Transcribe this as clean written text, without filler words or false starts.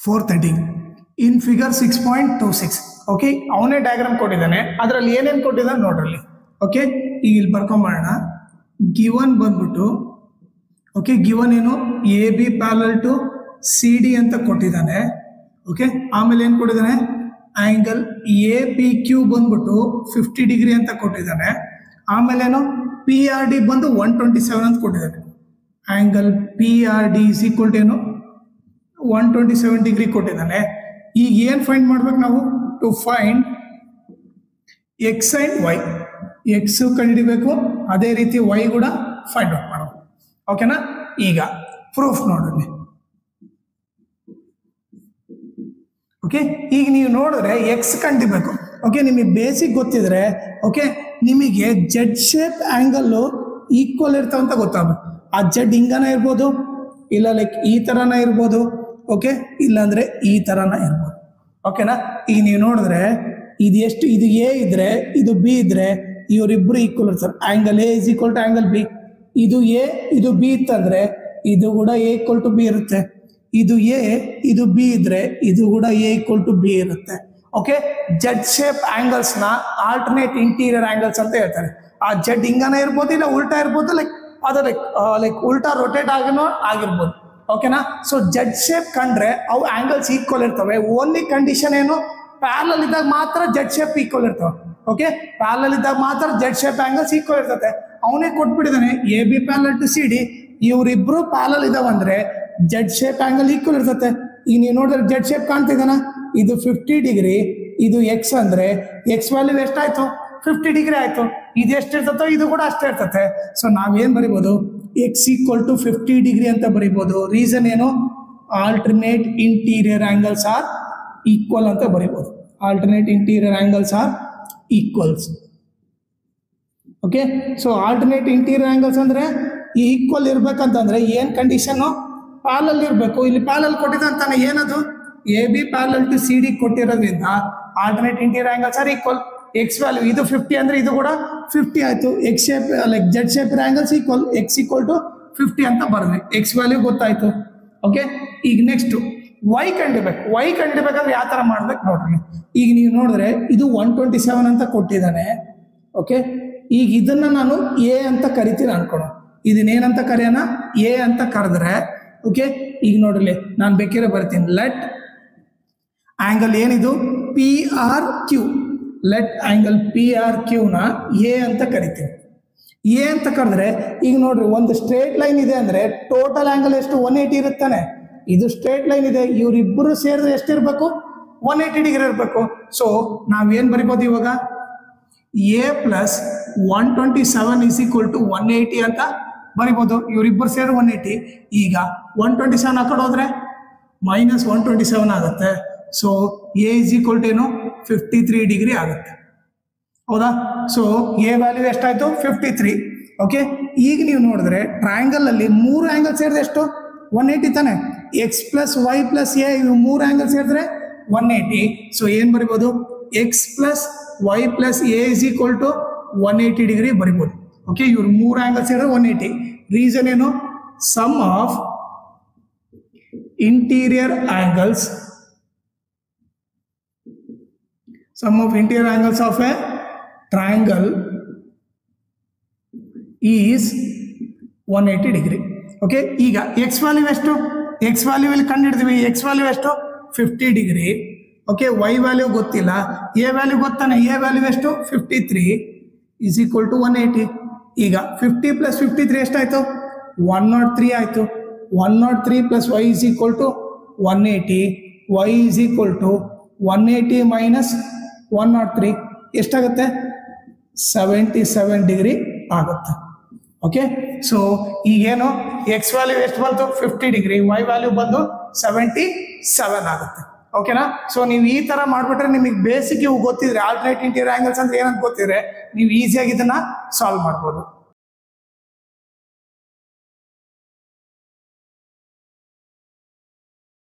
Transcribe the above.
fourth heading in figure 6.26 okay ಅವನೇ diagram ಕೊಟ್ಟಿದ್ದಾನೆ ಅದರಲ್ಲಿ ಏನೇನು ಕೊಟ್ಟಿದ್ದಾನೆ ನೋಡ್ರಲ್ಲಿ ಓಕೆ ಈಗ ಇಲ್ಲಿ ಬರ್ಕೊಂಬರೋಣ ಗಿವನ್ ಬಂದ್ಬಿಟ್ಟು ಓಕೆ ಗಿವನ್ ಏನು A B parallel to C D ಅಂತ ಕೊಟ್ಟಿದ್ದಾನೆ ಓಕೆ ಆಮೇಲೆ ಏನು ಕೊಟ್ಟಿದ್ದಾನೆ ಆಂಗಲ್ ಎ ಪಿ ಕ್ಯೂ ಬಂದ್ಬಿಟ್ಟು 50 ಡಿಗ್ರಿ ಅಂತ ಕೊಟ್ಟಿದ್ದಾನೆ ಆಮೇಲೆ ಏನು ಪಿ ಆರ್ ಡಿ ಬಂದು 127 ಅಂತ ಕೊಟ್ಟಿದ್ದಾನೆ angle P R D is equal to ಏನು 127 ಡಿಗ್ರಿ ಕೊಟ್ಟಿದ್ದಾನೆ ಈಗ ಏನು ಫೈಂಡ್ ಮಾಡ್ಬೇಕು ನಾವು to find X and Y X ಕಂಡುಹಿಡಿಬೇಕು ಅದೇ ರೀತಿ ವೈ ಕೂಡ ಫೈಂಡ್ ಔಟ್ ಮಾಡೋದು ಓಕೆನಾ ಈಗ ಪ್ರೂಫ್ ನೋಡ್ರಿ ಓಕೆ ಈಗ ನೀವು ನೋಡಿದ್ರೆ ಎಕ್ಸ್ ಕಂಡುಹಿಡಿಬೇಕು ಓಕೆ ನಿಮಗೆ ಬೇಸಿಕ್ ಗೊತ್ತಿದ್ರೆ ಓಕೆ ನಿಮಗೆ ಜೆಡ್ ಶೇಪ್ ಆ್ಯಂಗಲ್ಲು ಈಕ್ವಲ್ ಇರ್ತಾವಂತ ಗೊತ್ತಾಗಬೇಕು ಆ ಜೆಡ್ ಹಿಂಗನ ಇರ್ಬೋದು ಇಲ್ಲ ಲೈಕ್ ಈ ಥರನ ಇರ್ಬೋದು ಓಕೆ ಇಲ್ಲಾಂದರೆ ಈ ಥರನ ಇರ್ಬೋದು ಓಕೆನಾ ಈಗ ನೀವು ನೋಡಿದ್ರೆ ಇದು ಎಷ್ಟು ಇದು ಎ ಇದ್ರೆ ಇದು ಬಿ ಇದ್ರೆ ಇವರಿಬ್ಬರು ಈಕ್ವಲ್ ಇರ್ತಾರೆ angle A is equal to angle B ಇದು ಎ ಇದು ಬಿ ಇತ್ತಂದ್ರೆ ಇದು ಕೂಡ ಎ ಈಕ್ವಲ್ ಟು ಬಿ ಇರುತ್ತೆ ಇದು ಎ ಇದು ಬಿ ಇದ್ರೆ ಇದು ಕೂಡ ಎ ಈಕ್ವಲ್ ಟು ಬಿ ಇರುತ್ತೆ ಓಕೆ ಜೆಡ್ ಶೇಪ್ ಆ್ಯಂಗಲ್ಸ್ನ ಆಲ್ಟರ್ನೇಟ್ ಇಂಟೀರಿಯರ್ ಆ್ಯಂಗಲ್ಸ್ ಅಂತ ಹೇಳ್ತಾರೆ ಆ ಜೆಡ್ ಹಿಂಗನ ಇರ್ಬೋದು ಇಲ್ಲ ಉಲ್ಟಾ ಇರ್ಬೋದು ಲೈಕ್ ಅದು ಲೈಕ್ ಉಲ್ಟಾ ರೊಟೇಟ್ ಆಗಿರ್ಬೋದು ಓಕೆನಾ ಸೊ ಜೆಡ್ ಶೇಪ್ ಕಂಡ್ರೆ ಅವು ಆ್ಯಂಗಲ್ಸ್ ಈಕ್ವಲ್ ಇರ್ತವೆ ಓನ್ಲಿ ಕಂಡೀಷನ್ ಏನು ಪ್ಯಾರಲಲ್ ಇದ್ದಾಗ ಮಾತ್ರ ಜೆಡ್ ಶೇಪ್ ಈಕ್ವಲ್ ಇರ್ತವೆ ಓಕೆ ಪ್ಯಾರಲಲ್ ಇದ್ದಾಗ ಮಾತ್ರ ಜೆಡ್ ಶೇಪ್ ಆ್ಯಂಗಲ್ಸ್ ಈಕ್ವಲ್ ಇರ್ತದೆ ಅವನೇ ಕೊಟ್ಬಿಟ್ಟಿದ್ದಾನೆ A B parallel to C D ಇವರಿಬ್ರು ಪ್ಯಾರಲಲ್ ಇದಾವಂದ್ರೆ ಜೆಡ್ ಶೇಪ್ ಆ್ಯಂಗಲ್ ಈಕ್ವಲ್ ಇರ್ತದೆ ಈಗ ನೀವು ನೋಡಿದ್ರೆ ಜೆಡ್ ಶೇಪ್ ಕಾಣ್ತಿದ್ದಾನ ಇದು 50 ಡಿಗ್ರಿ ಇದು ಎಕ್ಸ್ ಅಂದ್ರೆ ಎಕ್ಸ್ ವ್ಯಾಲ್ಯೂ ಎಷ್ಟಾಯ್ತು 50 ಡಿಗ್ರಿ ಆಯ್ತು ಇದು ಎಷ್ಟು ಇರ್ತತೋ ಇದು ಕೂಡ ಅಷ್ಟೇ ಇರ್ತದೆ ಸೊ ನಾವೇನು ಬರಿಬೋದು ಎಕ್ಸ್ ಈಕ್ವಲ್ ಟು 50 ಡಿಗ್ರಿ ಅಂತ ಬರಿಬೋದು ರೀಸನ್ ಏನು alternate interior angles are equal ಅಂತ ಬರಿಬೋದು alternate interior angles are equals okay so alternate interior angles ಅಂದರೆ ಈಕ್ವಲ್ ಇರ್ಬೇಕಂತಂದ್ರೆ ಏನು ಕಂಡೀಷನ್ನು ಪ್ಯಾರಲಲ್ ಇರಬೇಕು ಇಲ್ಲಿ ಪ್ಯಾರಲಲ್ ಕೊಟ್ಟಿದ್ದಂತಾನೆ ಏನದು A B parallel to C D ಕೊಟ್ಟಿರೋದ್ರಿಂದ alternate interior angles are equal X value ಇದು 50 ಅಂದರೆ ಇದು ಕೂಡ 50 ಆಯಿತು X shape like Z shape angles equal X equal to 50 ಅಂತ ಬರಲಿ ಎಕ್ಸ್ ವ್ಯಾಲ್ಯೂ ಗೊತ್ತಾಯಿತು ಓಕೆ ಈಗ ನೆಕ್ಸ್ಟು ವೈ ಕಂಡಿಬೇಕಂದ್ರೆ ಯಾವ ಥರ ಮಾಡ್ಬೇಕು ನೋಡ್ರಿ ಈಗ ನೀವು ನೋಡಿದ್ರೆ ಇದು 127 ಅಂತ ಕೊಟ್ಟಿದ್ದಾನೆ ಓಕೆ ಈಗ ಇದನ್ನು ನಾನು ಎ ಅಂತ ಕರಿತೀನಿ ಅನ್ಕೊಳ ಇದನ್ನೇನಂತ ಕರೆಯೋಣ ಎ ಅಂತ ಕರೆದ್ರೆ ಓಕೆ ಈಗ ನೋಡ್ರಿ ನಾನು ಬೇಕಿರೋ ಬರ್ತೀನಿ ಲೆಟ್ ಆ್ಯಂಗಲ್ ಏನಿದು P R Q let angle P R ಕ್ಯೂನ ಎ ಅಂತ ಕರಿತೀನಿ ಎ ಅಂತ ಕರೆದ್ರೆ ಈಗ ನೋಡ್ರಿ ಒಂದು ಸ್ಟ್ರೇಟ್ ಲೈನ್ ಇದೆ ಅಂದರೆ ಟೋಟಲ್ ಆ್ಯಂಗಲ್ ಎಷ್ಟು 180 ಇರುತ್ತಾನೆ ಇದು ಸ್ಟ್ರೇಟ್ ಲೈನ್ ಇದೆ ಇವರಿಬ್ಬರು ಸೇರಿದ್ರೆ ಎಷ್ಟಿರಬೇಕು 180 ಡಿಗ್ರಿ ಇರಬೇಕು ಸೊ ನಾವೇನು ಬರಿಬೋದು ಇವಾಗ A plus 127 is equal to 180 ಅಂತ ಬರಿಬೋದು ಇವರಿಬ್ಬರು ಸೇರಿ 180 ಈಗ 127 ಆ ಕಡೆ ಹೋದ್ರೆ ಮೈನಸ್ 127 ಆಗುತ್ತೆ so A is equal to ಏನು 53 ಡಿಗ್ರಿ ಆಗುತ್ತೆ ಹೌದಾ ಸೊ ಎ ವ್ಯಾಲ್ಯೂ ಎಷ್ಟಾಯಿತು 53 ಓಕೆ ಈಗ ನೀವು ನೋಡಿದ್ರೆ ಟ್ರಯಾಂಗಲಲ್ಲಿ 3 ಆ್ಯಂಗಲ್ ಸೇರಿದ್ರೆ ಎಷ್ಟು 180 ತಾನೆ X plus Y plus A ಇವು 3 ಆ್ಯಂಗಲ್ ಸೇರಿದ್ರೆ 180 ಸೊ ಏನು ಬರಿಬೋದು X plus Y plus A is equal to 180 degree ಬರಿಬೋದು ಓಕೆ ಇವ್ರು 3 ಆ್ಯಂಗಲ್ ಸೇರಿದ್ರೆ 180 ರೀಸನ್ ಏನು sum of interior angles of a triangle is 180 degree okay ಈಗ ಎಕ್ಸ್ ವ್ಯಾಲ್ಯೂ ಎಷ್ಟು ಎಕ್ಸ್ ವ್ಯಾಲ್ಯೂ ಇಲ್ಲಿ ಕಂಡುಹಿಡಿದ್ವಿ ಎಕ್ಸ್ ವ್ಯಾಲ್ಯೂ ಎಷ್ಟು 50 ಡಿಗ್ರಿ ಓಕೆ ವೈ ವ್ಯಾಲ್ಯೂ ಗೊತ್ತಿಲ್ಲ ಎ ವ್ಯಾಲ್ಯೂ ಗೊತ್ತಾನೆ ಎ ವ್ಯಾಲ್ಯೂ ಎಷ್ಟು 53 ಇಸ್ ಈಕ್ವಲ್ ಟು 180 ಈಗ 50 ಪ್ಲಸ್ 53 ಎಷ್ಟಾಯಿತು 103 ಆಯಿತು 103 plus Y is equal to 180 Y is equal to 180 minus 103 ಎಷ್ಟಾಗುತ್ತೆ 77 ಡಿಗ್ರಿ ಆಗುತ್ತೆ ಓಕೆ ಸೊ ಈಗೇನು ಎಕ್ಸ್ ವ್ಯಾಲ್ಯೂ ಎಷ್ಟು ಬಂತು 50 ಡಿಗ್ರಿ ವೈ ವ್ಯಾಲ್ಯೂ ಬಂದು 77 ಆಗುತ್ತೆ ಓಕೆನಾ ಸೊ ನೀವು ಈ ಥರ ಮಾಡಿಬಿಟ್ರೆ ನಿಮಗೆ ಬೇಸಿಕ್ ಇವು ಗೊತ್ತಿದ್ರೆ ಆಲ್ಟರ್ನೇಟ್ ಇಂಟೀರಿಯರ್ ಆ್ಯಂಗಲ್ಸ್ ಅಂದ್ರೆ ಏನಂತ ಗೊತ್ತಿದ್ರೆ ನೀವು ಈಸಿಯಾಗಿ ಇದನ್ನು ಸಾಲ್ವ್ ಮಾಡ್ಬೋದು